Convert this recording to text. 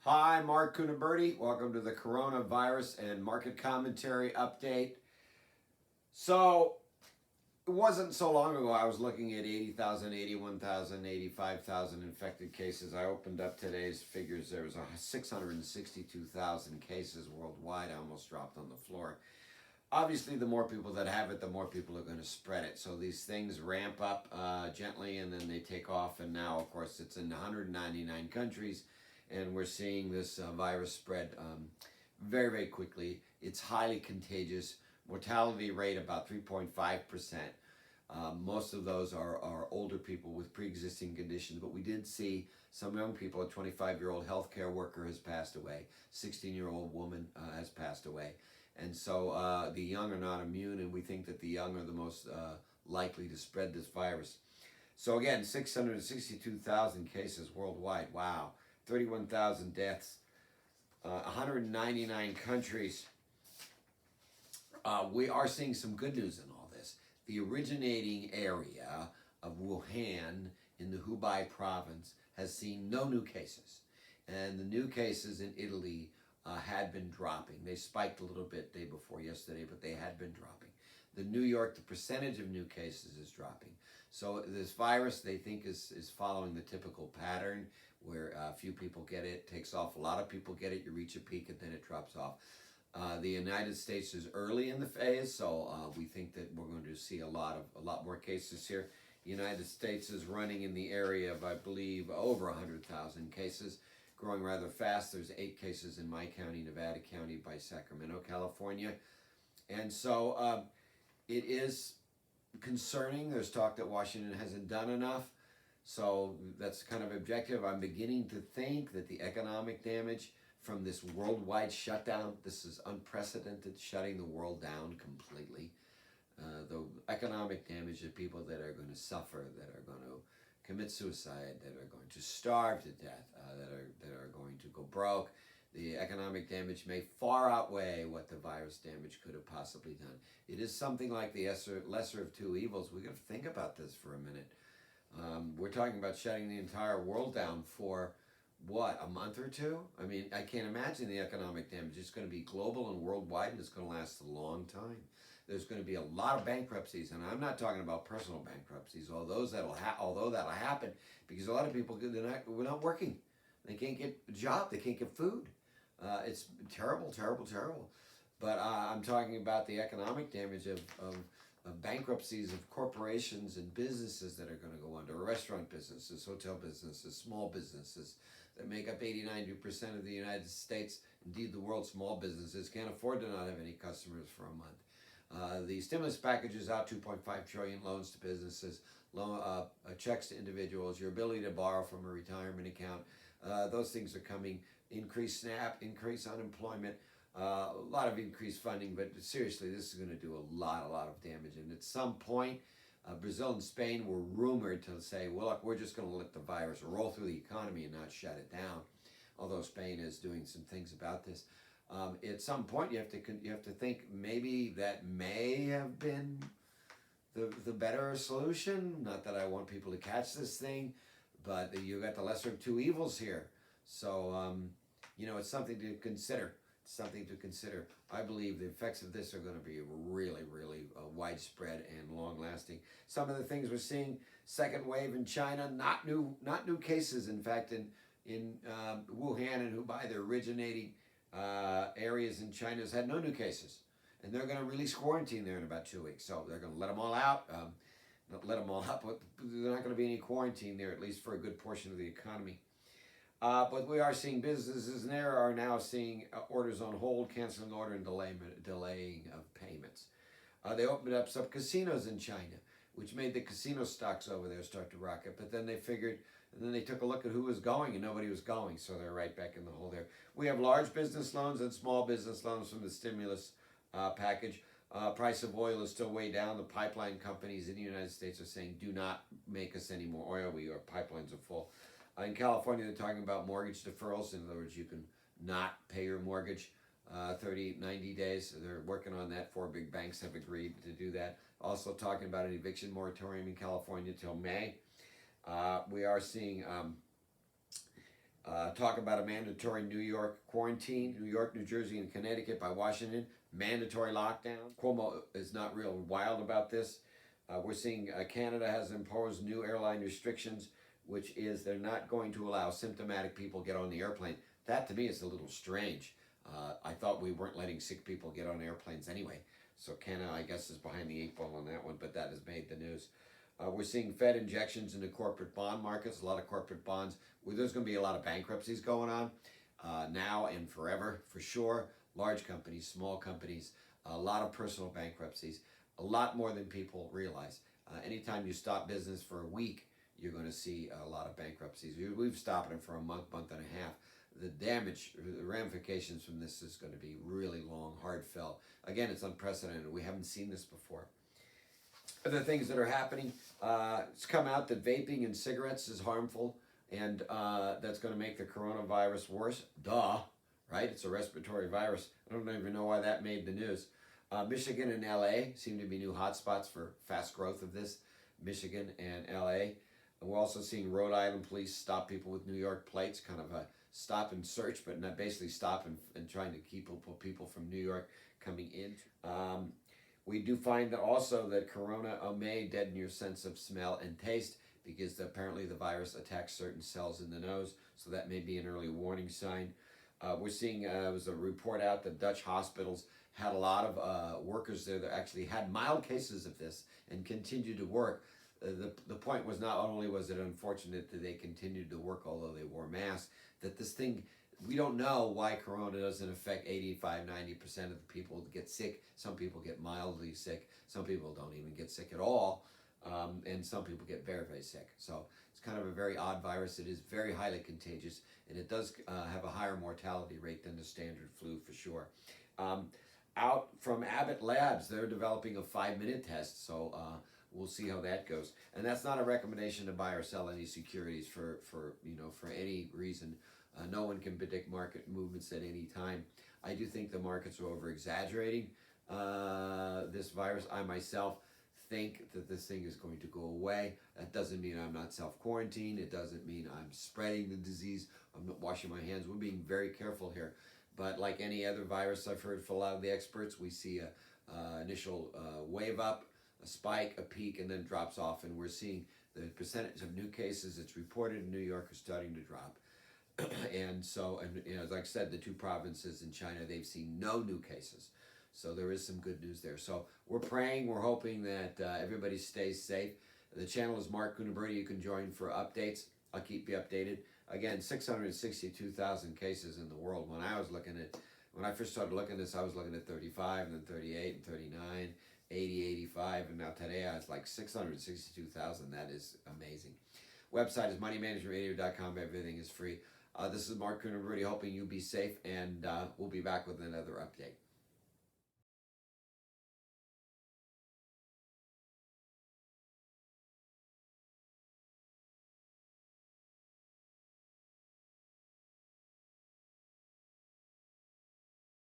Hi, Mark Cunaberti. Welcome to the Coronavirus and Market Commentary Update. So, it wasn't so long ago I was looking at 80,000, 81,000, 85,000 infected cases. I opened up today's figures. There was 662,000 cases worldwide. I almost dropped on the floor. Obviously, the more people that have it, the more people are going to spread it. So these things ramp up gently and then they take off. And now, of course, it's in 199 countries. And we're seeing this virus spread very, very quickly. It's highly contagious. Mortality rate about 3.5%. Most of those are older people with pre-existing conditions, but we did see some young people. A 25-year-old healthcare worker has passed away. 16-year-old woman has passed away. And so the young are not immune, and we think that the young are the most likely to spread this virus. So again, 662,000 cases worldwide. Wow. 31,000 deaths. 199 countries. We are seeing some good news in all this. The originating area of Wuhan in the Hubei province has seen no new cases. And the new cases in Italy had been dropping. They spiked a little bit day before yesterday, but they had been dropping. The New York, the percentage of new cases is dropping. So this virus, they think, is following the typical pattern where a few people get it, takes off, a lot of people get it, you reach a peak, and then it drops off. The United States is early in the phase, so we think that we're going to see a lot more cases here. The United States is running in the area of, I believe, over 100,000 cases, growing rather fast. There's 8 cases in my county, Nevada County, by Sacramento, California. And so it is concerning. There's talk that Washington hasn't done enough. So that's kind of objective. I'm beginning to think that the economic damage from this worldwide shutdown, this is unprecedented, shutting the world down completely. The economic damage of people that are going to suffer, that are going to commit suicide, that are going to starve to death, that are going to go broke. The economic damage may far outweigh what the virus damage could have possibly done. It is something like the lesser of two evils. We got to think about this for a minute. We're talking about shutting the entire world down for what, a month or two? I mean, I can't imagine the economic damage. It's going to be global and worldwide, and it's going to last a long time. There's going to be a lot of bankruptcies, and I'm not talking about personal bankruptcies, although that'll happen, because a lot of people we're not working. They can't get a job. They can't get food. It's terrible, terrible, terrible. But I'm talking about the economic damage of bankruptcies of corporations and businesses that are going to go under, restaurant businesses, hotel businesses, small businesses that make up 80-90% of the United States, indeed the world's small businesses, can't afford to not have any customers for a month. The stimulus package is out, 2.5 trillion loans to businesses, checks to individuals, your ability to borrow from a retirement account. Those things are coming. Increased SNAP, increased unemployment, a lot of increased funding, but seriously, this is going to do a lot of damage. And at some point, Brazil and Spain were rumored to say, well, look, we're just going to let the virus roll through the economy and not shut it down, although Spain is doing some things about this. At some point, you have to think maybe that may have been the better solution. Not that I want people to catch this thing, but you got the lesser of two evils here. So, it's something to consider. Something to consider. I believe the effects of this are going to be really, really widespread and long-lasting. Some of the things we're seeing, second wave in China, not new cases. In fact, in Wuhan and Hubei, the originating areas in China has had no new cases, and they're going to release quarantine there in about 2 weeks. So they're going to let them all out. Not let them all out, but there's not going to be any quarantine there, at least for a good portion of the economy. But we are seeing businesses there are now seeing orders on hold, canceling order, and delaying of payments. They opened up some casinos in China, which made the casino stocks over there start to rocket. But then they figured, and then they took a look at who was going, and nobody was going, so they're right back in the hole there. We have large business loans and small business loans from the stimulus package. Price of oil is still way down. The pipeline companies in the United States are saying, do not make us any more oil. Our pipelines are full. In California, they're talking about mortgage deferrals. In other words, you can not pay your mortgage 30, 90 days. They're working on that. 4 big banks have agreed to do that. Also talking about an eviction moratorium in California till May. We are seeing Talk about a mandatory New York quarantine. New York, New Jersey, and Connecticut by Washington. Mandatory lockdown. Cuomo is not real wild about this. We're seeing Canada has imposed new airline restrictions, which is they're not going to allow symptomatic people get on the airplane. That to me is a little strange. I thought we weren't letting sick people get on airplanes anyway. So Canada, I guess, is behind the eight ball on that one, but that has made the news. We're seeing Fed injections into corporate bond markets, a lot of corporate bonds. There's going to be a lot of bankruptcies going on now and forever, for sure. Large companies, small companies, a lot of personal bankruptcies, a lot more than people realize. Anytime you stop business for a week, you're going to see a lot of bankruptcies. We've stopped them for a month, month and a half. The damage, the ramifications from this is going to be really long, hard felt. Again, it's unprecedented. We haven't seen this before. Other things that are happening, it's come out that vaping and cigarettes is harmful, and that's going to make the coronavirus worse. Duh, right? It's a respiratory virus. I don't even know why that made the news. Michigan and LA seem to be new hotspots for fast growth of this. Michigan and LA. And we're also seeing Rhode Island police stop people with New York plates, kind of a stop and search, but not basically stop and trying to keep people from New York coming in. We do find that also that corona may deaden your sense of smell and taste because apparently the virus attacks certain cells in the nose, so that may be an early warning sign. We're seeing, there was a report out that Dutch hospitals had a lot of workers there that actually had mild cases of this and continued to work. The point was not only was it unfortunate that they continued to work although they wore masks, that this thing, we don't know why corona doesn't affect 85-90% of the people that get sick. Some people get mildly sick. Some people don't even get sick at all. And some people get very, very sick. So it's kind of a very odd virus. It is very highly contagious, and it does have a higher mortality rate than the standard flu for sure. Out from Abbott Labs, they're developing a 5-minute test. So we'll see how that goes. And that's not a recommendation to buy or sell any securities for any reason. No one can predict market movements at any time. I do think the markets are over-exaggerating this virus. I myself think that this thing is going to go away. That doesn't mean I'm not self-quarantined. It doesn't mean I'm spreading the disease. I'm not washing my hands. We're being very careful here. But like any other virus I've heard from a lot of the experts, we see a initial wave up, a spike, a peak, and then drops off. And we're seeing the percentage of new cases that's reported in New York are starting to drop. And so, as I said, the two provinces in China, they've seen no new cases. So there is some good news there. So we're praying, we're hoping that everybody stays safe. The channel is Mark Cunaberti. You can join for updates. I'll keep you updated. Again, 662,000 cases in the world. When I first started looking at this, I was looking at 35, and then 38, and 39, 80, 85, and now today it's like 662,000. That is amazing. Website is moneymanagementradio.com. Everything is free. This is Mark Cunaberti, hoping you be safe, and we'll be back with another update.